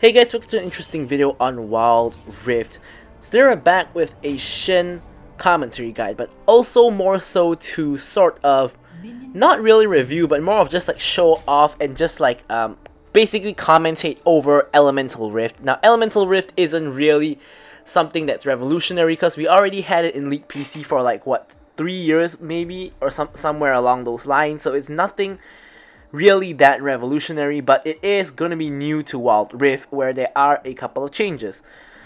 Hey guys, welcome to an interesting video on Wild Rift. Today we're back with a Shen commentary guide, but also more so to sort of not really review, but more of just like show off and just like basically commentate over Elemental Rift. Now Elemental Rift isn't really something that's revolutionary because we already had it in League PC for like what, 3 years maybe, or somewhere along those lines, so it's nothing really that revolutionary, but it is going to be new to Wild Rift where there are a couple of changes.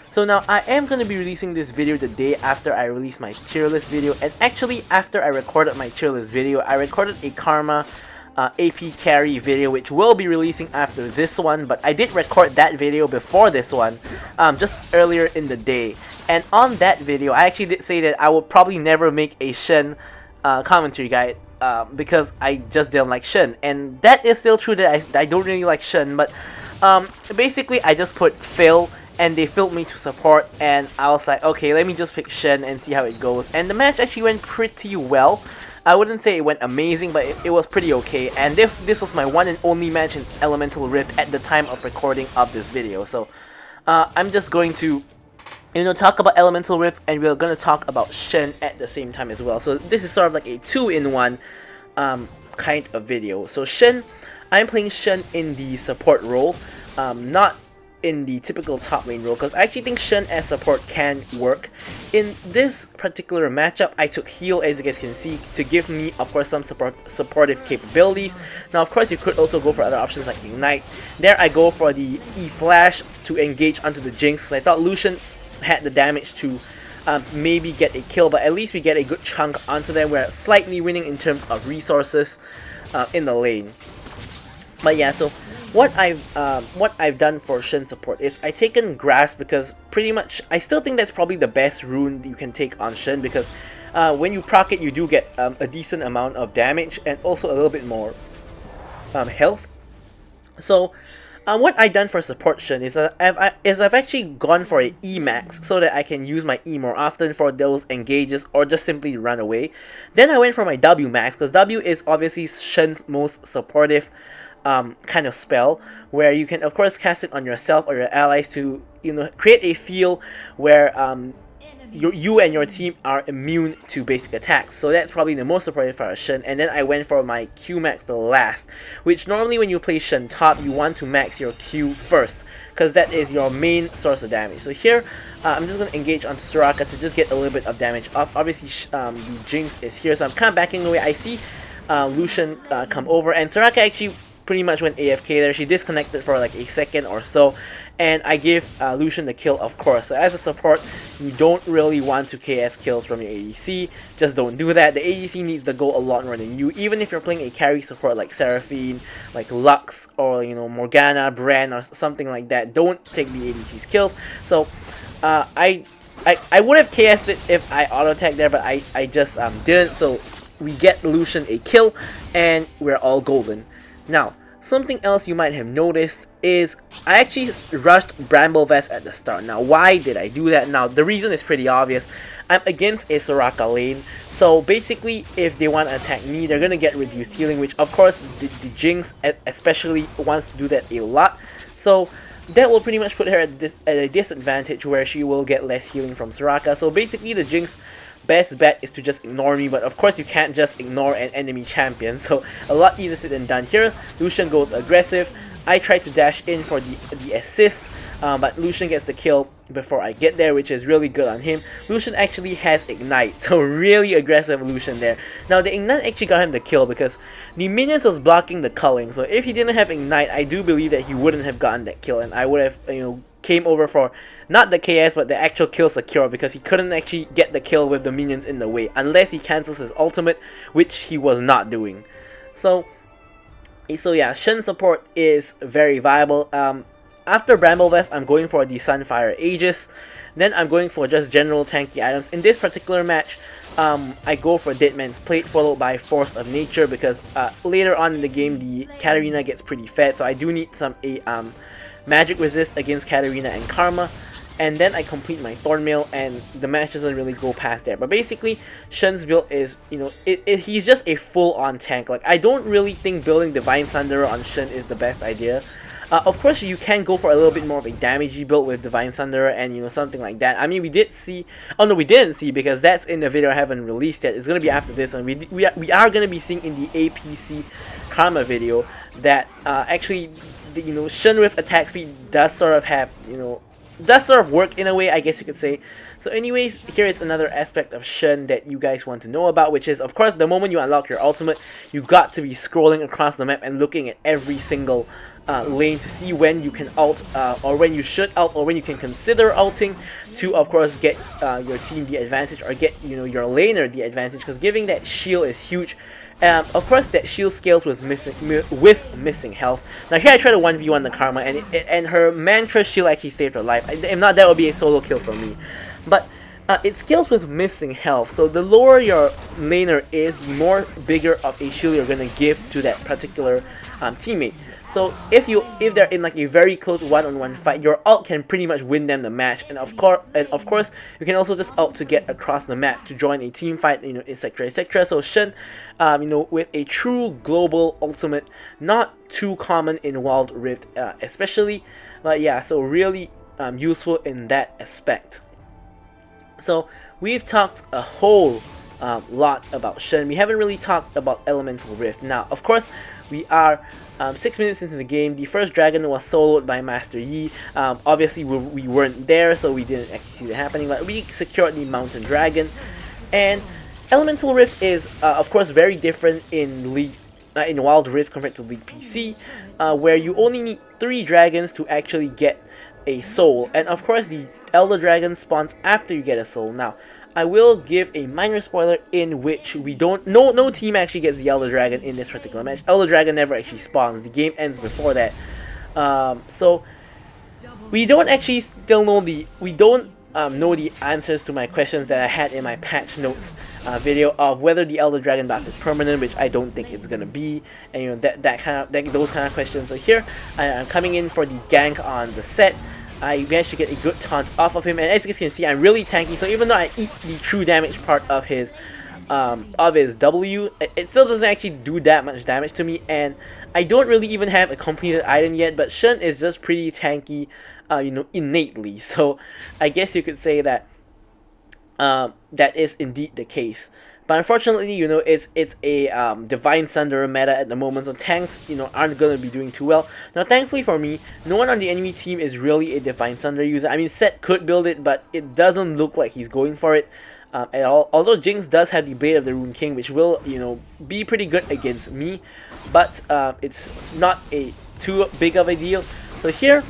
So now I am going to be releasing this video the day after I release my tier list video, and actually after I recorded my tier list video, I recorded a Karma AP carry video which will be releasing after this one, but I did record that video before this one, just earlier in the day. And on that video, I actually did say that I would probably never make a Shen commentary guide, because I just didn't like Shen, and that is still true that I don't really like Shen, but basically I just put Phil and they filled me to support, and I was like, okay, let me just pick Shen and see how it goes. And the match actually went pretty well. I wouldn't say it went amazing, but it was pretty okay, and this was my one and only match in Elemental Rift at the time of recording of this video. So I'm just going to talk about Elemental Rift, and we're gonna talk about Shen at the same time as well. So this is sort of like a two-in-one kind of video. So Shen, I'm playing Shen in the support role, not in the typical top lane role, because I actually think Shen as support can work. In this particular matchup, I took heal, as you guys can see, to give me, of course, some supportive capabilities. Now, of course, you could also go for other options like Ignite. There I go for the E-Flash to engage onto the Jinx, because I thought Lucian had the damage to maybe get a kill, but at least we get a good chunk onto them. We're slightly winning in terms of resources in the lane. But yeah, so what I've done for Shen support is I taken Grasp, because pretty much I still think that's probably the best rune you can take on Shen, because when you proc it, you do get a decent amount of damage and also a little bit more health. So what I've done for support Shen is I've actually gone for a E max so that I can use my E more often for those engages or just simply run away. Then I went for my W max, because W is obviously Shen's most supportive kind of spell, where you can of course cast it on yourself or your allies to create a feel where you and your team are immune to basic attacks. So that's probably the most supportive for Shen. And then I went for my Q max the last, which normally when you play Shen top, you want to max your Q first, because that is your main source of damage. So here I'm just going to engage onto Soraka to just get a little bit of damage off. Obviously the Jinx is here, so I'm kind of backing away. I see Lucian come over, and Soraka actually pretty much went AFK there. She disconnected for like a second or so, and I give Lucian the kill, of course. So as a support, you don't really want to KS kills from your ADC. Just don't do that. The ADC needs to go a lot more than you. Even if you're playing a carry support like Seraphine, like Lux, or Morgana, Bran, or something like that, don't take the ADC's kills. So I would have KS'd it if I auto attacked there, but I just didn't. So we get Lucian a kill, and we're all golden. Now, something else you might have noticed is I actually rushed Bramble Vest at the start. Now, why did I do that? Now, the reason is pretty obvious. I'm against a Soraka lane, so basically if they want to attack me, they're going to get reduced healing, which of course the Jinx especially wants to do that a lot. So that will pretty much put her at a disadvantage, where she will get less healing from Soraka. So basically the Jinx best bet is to just ignore me, but of course you can't just ignore an enemy champion, so a lot easier said than done. Here Lucian goes aggressive. I try to dash in for the assist, but Lucian gets the kill before I get there, which is really good on him. Lucian actually has Ignite, so really aggressive Lucian there. Now the Ignite actually got him the kill because the minions was blocking the culling, so if he didn't have Ignite, I do believe that he wouldn't have gotten that kill, and I would have came over for not the KS but the actual kill secure, because he couldn't actually get the kill with the minions in the way unless he cancels his ultimate, which he was not doing. So yeah, Shen support is very viable. After Bramble Vest, I'm going for the Sunfire Aegis. Then I'm going for just general tanky items. In this particular match, I go for Dead Man's Plate followed by Force of Nature, because later on in the game the Katarina gets pretty fed, so I do need some magic resist against Katarina and Karma. And then I complete my Thornmail, and the match doesn't really go past there. But basically, Shen's build is, he's just a full-on tank. Like, I don't really think building Divine Sunderer on Shen is the best idea. Of course, you can go for a little bit more of a damagey build with Divine Thunder and something like that. I mean, we did see. Oh no, we didn't see because that's in the video I haven't released yet. It's gonna be after this one. We are gonna be seeing in the APC Karma video that actually, Shen Rift attack speed does sort of have does sort of work in a way, I guess you could say. So anyways, here is another aspect of Shen that you guys want to know about, which is, of course, the moment you unlock your ultimate, you got to be scrolling across the map and looking at every single lane to see when you can ult, or when you should ult, or when you can consider ulting to, of course, get your team the advantage, or get your laner the advantage, because giving that shield is huge. Of course, that shield scales with missing health. Now here I try to 1v1 the Karma, and her mantra shield actually saved her life. If not, that would be a solo kill for me. But it scales with missing health, so the lower your laner is, the more bigger of a shield you're gonna give to that particular teammate. So if they're in like a very close one-on-one fight, your ult can pretty much win them the match, and of course you can also just ult to get across the map to join a team fight, etc, etc. So Shen, with a true global ultimate, not too common in Wild Rift, especially, but yeah, so really useful in that aspect. So we've talked a whole lot about Shen. We haven't really talked about Elemental Rift. Now, of course, we are 6 minutes into the game. The first dragon was soloed by Master Yi. Obviously, we weren't there, so we didn't actually see that happening, but we secured the Mountain Dragon. And Elemental Rift is, of course, very different in in Wild Rift compared to League PC, where you only need 3 dragons to actually get a soul. And of course, the Elder Dragon spawns after you get a soul. Now, I will give a minor spoiler in which we don't, no team actually gets the Elder Dragon in this particular match. Elder Dragon never actually spawns. The game ends before that. So we don't actually still know know the answers to my questions that I had in my patch notes video of whether the Elder Dragon buff is permanent, which I don't think it's gonna be, and those kind of questions. So here I'm coming in for the gank on the set. I managed to get a good taunt off of him, and as you guys can see, I'm really tanky. So even though I eat the true damage part of his W, it still doesn't actually do that much damage to me, and I don't really even have a completed item yet. But Shen is just pretty tanky, innately. So I guess you could say that that is indeed the case. But unfortunately, it's a Divine Thunder meta at the moment, so tanks, aren't going to be doing too well. Now, thankfully for me, no one on the enemy team is really a Divine Thunder user. I mean, Set could build it, but it doesn't look like he's going for it at all. Although Jinx does have the Blade of the Rune King, which will, be pretty good against me, but it's not too big of a deal. So here,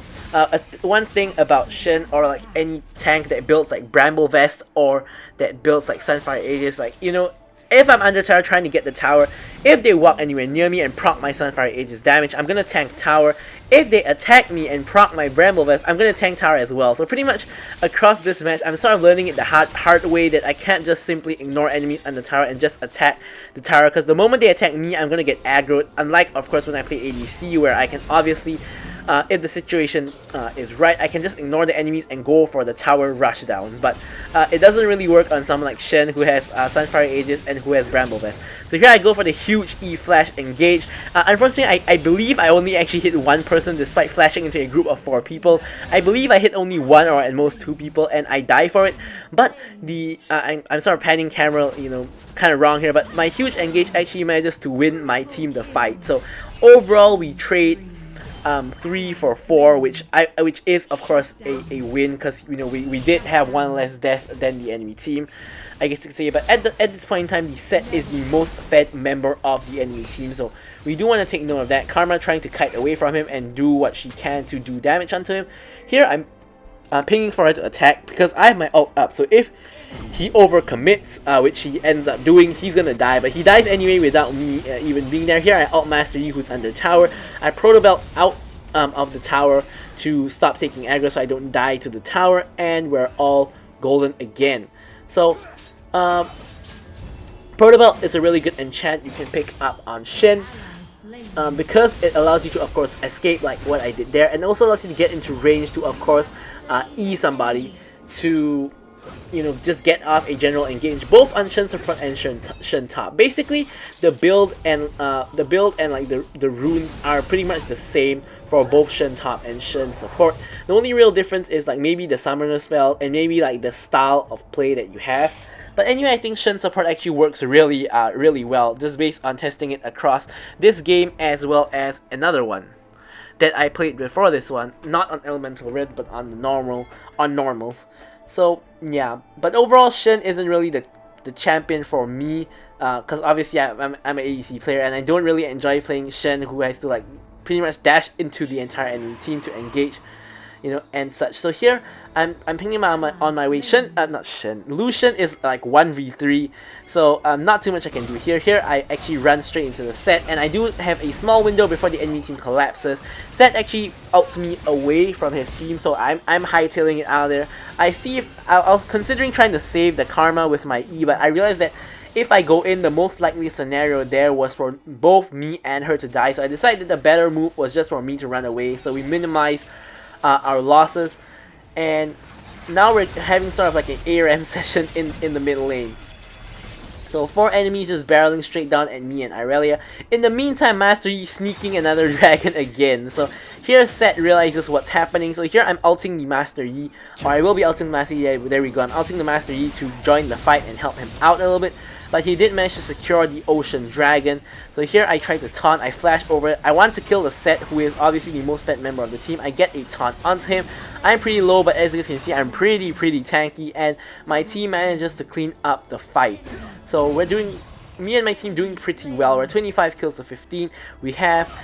one thing about Shen, or like any tank that builds like Bramble Vest, or that builds like Sunfire Aegis, like, if I'm under tower trying to get the tower, if they walk anywhere near me and proc my Sunfire Aegis damage, I'm gonna tank tower. If they attack me and proc my Bramble Vest, I'm gonna tank tower as well. So pretty much across this match, I'm sort of learning it the hard way, that I can't just simply ignore enemies under tower and just attack the tower, because the moment they attack me, I'm gonna get aggroed. Unlike, of course, when I play ADC, where I can obviously, if the situation is right, I can just ignore the enemies and go for the tower rush down. But it doesn't really work on someone like Shen, who has Sunfire Aegis and who has Bramble Vest. So here I go for the huge E-Flash engage. Unfortunately, I believe I only actually hit one person despite flashing into a group of 4 people. I believe I hit only 1 or at most 2 people, and I die for it. But I'm sort of panning camera, kind of wrong here, but my huge engage actually manages to win my team the fight. So overall, we trade 3 for 4, which is of course a win, because we did have 1 less death than the enemy team, I guess you could say. But at this point in time, the Set is the most fed member of the enemy team, so we do want to take note of that. Karma trying to kite away from him and do what she can to do damage onto him. Here I'm pinging for her to attack because I have my ult up, so if he overcommits, which he ends up doing, he's gonna die, but he dies anyway without me even being there. Here I ult Master Yi, who's under tower. I Protobelt out of the tower to stop taking aggro so I don't die to the tower, and we're all golden again. So Protobelt is a really good enchant you can pick up on Shen, because it allows you to, of course, escape like what I did there, and also allows you to get into range to, of course, E somebody to you know, just get off a general engage both on Shen support and Shen top. Basically, the build and like the runes are pretty much the same for both Shen top and Shen support. The only real difference is like maybe the summoner spell and maybe like the style of play that you have. But anyway, I think Shen support actually works really really well, just based on testing it across this game as well as another one that I played before this one, not on Elemental Rift but on the normals. So yeah, but overall Shen isn't really the champion for me, because obviously I'm an ADC player and I don't really enjoy playing Shen, who has to like pretty much dash into the entire enemy team to engage, you know, and such. So here I'm picking him on my way. Lucian is like 1v3, so not too much I can do here. Here I actually run straight into the Set, and I do have a small window before the enemy team collapses. Set actually ults me away from his team, so I'm hightailing it out of there. I was considering trying to save the Karma with my E, but I realized that if I go in, the most likely scenario there was for both me and her to die, so I decided the better move was just for me to run away, so we minimize our losses. And now we're having sort of like an ARAM session in the mid lane. So 4 enemies just barreling straight down at me and Irelia. In the meantime, Master Yi sneaking another dragon again. So here Set realizes what's happening. So here I'm ulting the Master Yi, or I will be ulting the Master Yi. There we go. I'm ulting the Master Yi to join the fight and help him out a little bit. But he did manage to secure the Ocean Dragon. So here I try to taunt, I flash over it. I want to kill the Set, who is obviously the most fed member of the team. I get a taunt onto him. I'm pretty low, but as you can see, I'm pretty tanky, and my team manages to clean up the fight. So me and my team doing pretty well. We're 25 kills to 15. We have,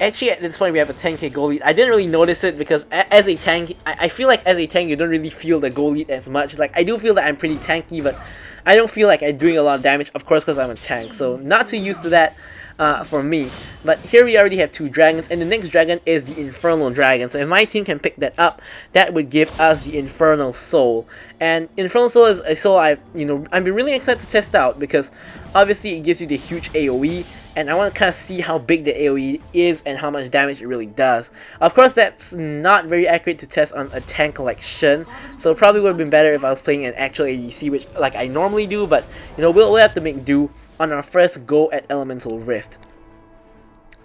actually at this point we have a 10k goal lead. I didn't really notice it because as a tank, I feel like as a tank you don't really feel the goal lead as much. Like I do feel that I'm pretty tanky, but I don't feel like I'm doing a lot of damage, of course, because I'm a tank. So not too used to that for me. But here we already have 2 dragons, and the next dragon is the Infernal Dragon. So if my team can pick that up, that would give us the Infernal Soul. And Infernal Soul is a soul I've been really excited to test out, because obviously it gives you the huge AoE, and I want to kind of see how big the AoE is and how much damage it really does. Of course, that's not very accurate to test on a tank like Shen, so it probably would have been better if I was playing an actual ADC, which like I normally do, but you know, we'll have to make do on our first go at Elemental Rift.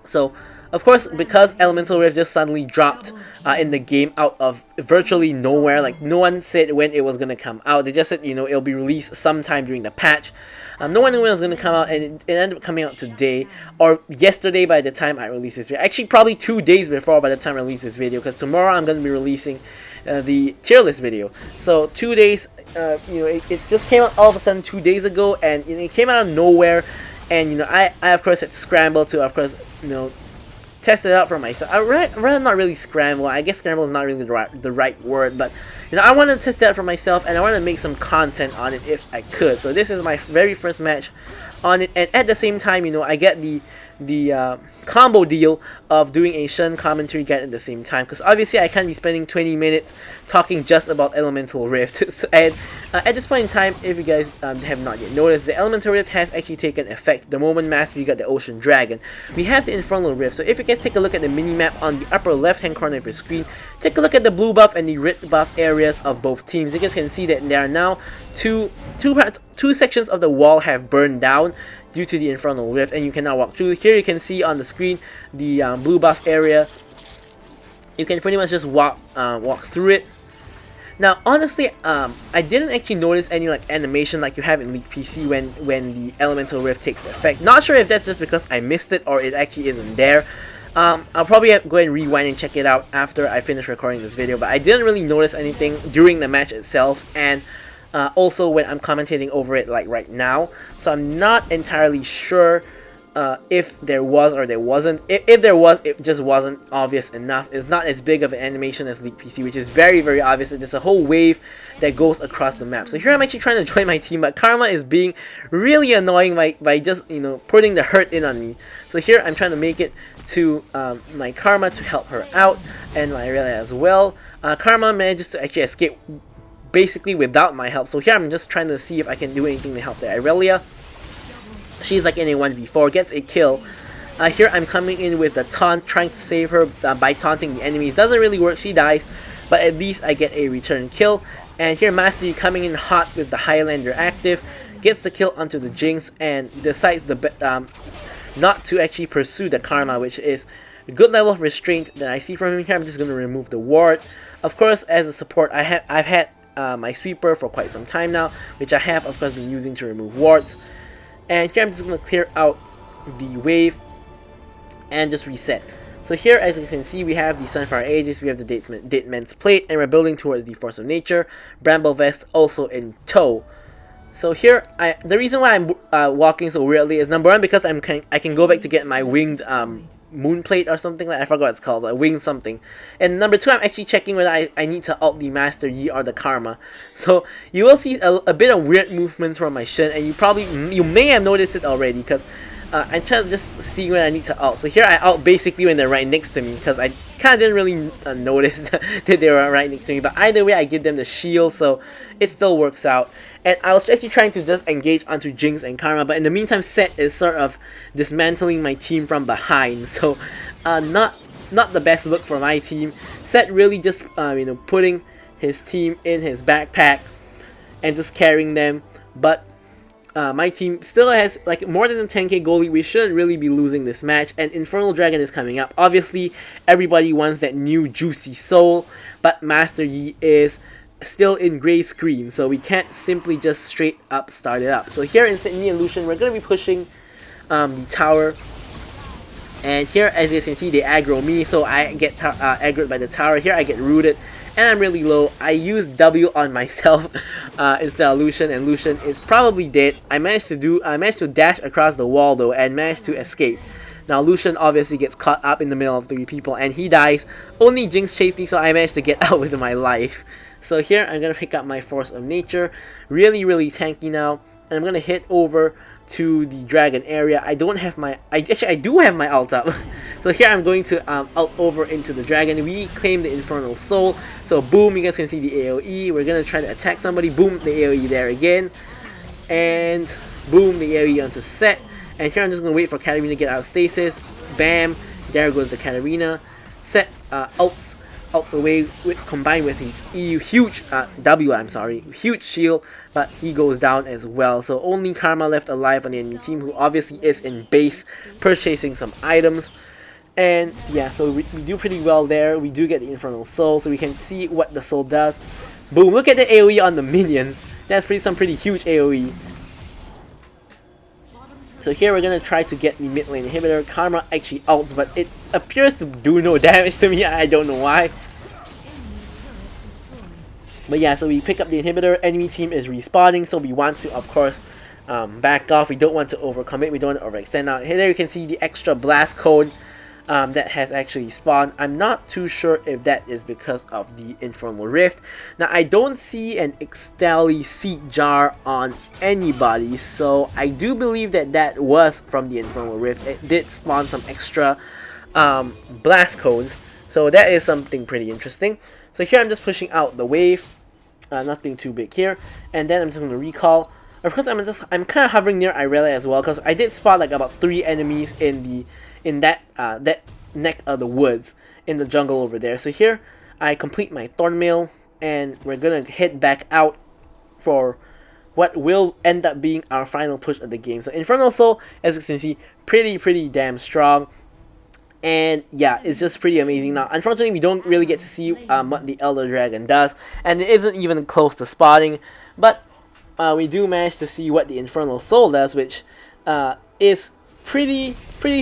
So of course, because Elemental Rift just suddenly dropped in the game out of virtually nowhere, like no one said when it was going to come out. They just said, you know, it'll be released sometime during the patch. No one knew when it was going to come out, and it ended up coming out today, or yesterday by the time I release this video. Actually, probably 2 days before by the time I release this video, because tomorrow I'm going to be releasing the tier list video. So 2 days, you know, it just came out all of a sudden 2 days ago, and you know, it came out of nowhere. And you know, I of course had to scramble to, of course, you know, test it out for myself. I rather not really scramble. I guess scramble is not really the right word, but you know, I want to test it out for myself, and I want to make some content on it if I could. So this is my very first match on it, and at the same time, you know, I get the combo deal of doing a Shen commentary guide at the same time, because obviously I can't be spending 20 minutes talking just about Elemental Rift. So, and at this point in time, if you guys have not yet noticed, the Elemental Rift has actually taken effect the moment Master Yi got the Ocean Dragon. We have the Infernal Rift, so if you guys take a look at the mini-map on the upper left hand corner of your screen, take a look at the blue buff and the red buff areas of both teams. You guys can see that there are now two sections of the wall have burned down due to the Infernal Rift, and you can now walk through. Here you can see on the screen the blue buff area. You can pretty much just walk through it. Now honestly, I didn't actually notice any like animation like you have in League PC when the Elemental Rift takes effect. Not sure if that's just because I missed it or it actually isn't there. I'll probably have to go and rewind and check it out after I finish recording this video, but I didn't really notice anything during the match itself, and also when I'm commentating over it like right now. So I'm not entirely sure if there was or there wasn't. If there was, it just wasn't obvious enough. It's not as big of an animation as League PC, which is very, very obvious. There's a whole wave that goes across the map. So here I'm actually trying to join my team, but Karma is being really annoying by just, you know, putting the hurt in on me. So here I'm trying to make it to my Karma to help her out, and my Irelia as well. Karma manages to actually escape basically without my help. So here I'm just trying to see if I can do anything to help the Irelia. She's like in a 1v4, gets a kill. Here I'm coming in with the taunt, trying to save her by taunting the enemies. Doesn't really work, she dies, but at least I get a return kill. And here Master Yi coming in hot with the Highlander active, gets the kill onto the Jinx and decides not to actually pursue the Karma, which is a good level of restraint that I see from him here. I'm just going to remove the ward. Of course, as a support, I've had my sweeper for quite some time now, which I have of course been using to remove wards. And here I'm just going to clear out the wave and just reset. So here, as you can see, we have the Sunfire Aegis, we have the Dead Man's Plate, and we're building towards the Force of Nature. Bramble Vest also in tow. So here, the reason why I'm walking so weirdly is number one, because I can go back to get my winged moon plate or something, like I forgot what it's called, like winged something. And number two, I'm actually checking whether I need to ult the Master Yi or the Karma. So you will see a bit of weird movements from my Shen, and you may have noticed it already, because I'm trying to just see when I need to ult. So here I ult basically when they're right next to me, because I kind of didn't really notice that they were right next to me. But either way, I give them the shield, so it still works out. And I was actually trying to just engage onto Jinx and Karma, but in the meantime, Set is sort of dismantling my team from behind. So not the best look for my team. Set really just putting his team in his backpack and just carrying them, but my team still has like more than a 10k goal lead. We shouldn't really be losing this match, and Infernal Dragon is coming up. Obviously, everybody wants that new juicy soul, but Master Yi is still in gray screen, so we can't simply just straight up start it up. So here instead, me and Lucian, we're going to be pushing the tower. And here, as you can see, they aggro me, so I get aggroed by the tower. Here I get rooted, and I'm really low. I use W on myself instead of Lucian, and Lucian is probably dead. I managed to dash across the wall though, and managed to escape. Now Lucian obviously gets caught up in the middle of 3 people, and he dies. Only Jinx chased me, so I managed to get out with my life. So here I'm gonna pick up my Force of Nature, really tanky now, and I'm gonna hit over to the dragon area. I do have my ult up. So here I'm going to ult over into the dragon. We claim the Infernal Soul. So boom, you guys can see the AoE. We're gonna try to attack somebody. Boom, the AoE there again. And boom, the AoE onto Set. And here I'm just gonna wait for Katarina to get out of stasis. Bam, there goes the Katarina. Set ults away combined with his huge huge shield, but he goes down as well. So only Karma left alive on the enemy team, who obviously is in base purchasing some items. And yeah, so we do pretty well there. We do get the Infernal Soul, so we can see what the soul does. Boom, look at the AoE on the minions. That's some pretty huge AoE. So here we're gonna try to get the mid lane inhibitor. Karma actually ults, but it appears to do no damage to me. I don't know why. But yeah, so we pick up the inhibitor. Enemy team is respawning, so we want to, of course, back off. We don't want to overcommit. We don't want to overextend. Now here you can see the extra blast cone that has actually spawned. I'm not too sure if that is because of the Infernal Rift. Now I don't see an Ixtali Seed Jar on anybody, so I do believe that was from the Infernal Rift. It did spawn some extra blast cones, so that is something pretty interesting. So here I'm just pushing out the wave. Nothing too big here, and then I'm just going to recall. Of course, I'm kind of hovering near Irelia as well, because I did spot like about 3 enemies in that neck of the woods in the jungle over there. So here I complete my Thornmail, and we're gonna head back out for what will end up being our final push of the game. So Infernal Soul, as you can see, pretty damn strong. And yeah, it's just pretty amazing. Now, unfortunately, we don't really get to see what the Elder Dragon does, and it isn't even close to spotting. But we do manage to see what the Infernal Soul does, which is pretty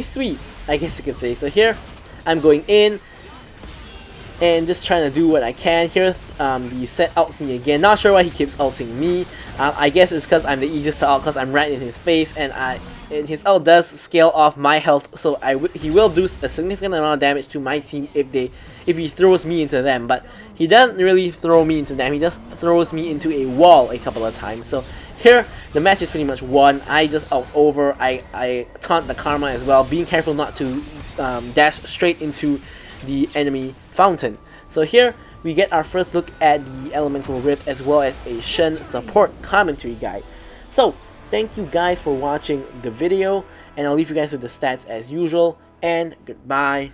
sweet, I guess you could say. So here, I'm going in and just trying to do what I can. Here, the Set ults me again. Not sure why he keeps ulting me. I guess it's because I'm the easiest to ult, because I'm right in his face, and his ult does scale off my health, so he will do a significant amount of damage to my team if he throws me into them. But he doesn't really throw me into them, he just throws me into a wall a couple of times. So here, the match is pretty much won. I just ult over, I taunt the Karma as well, being careful not to dash straight into the enemy fountain. So here, we get our first look at the Elemental Rift, as well as a Shen support commentary guide. So, thank you guys for watching the video, and I'll leave you guys with the stats as usual, and goodbye.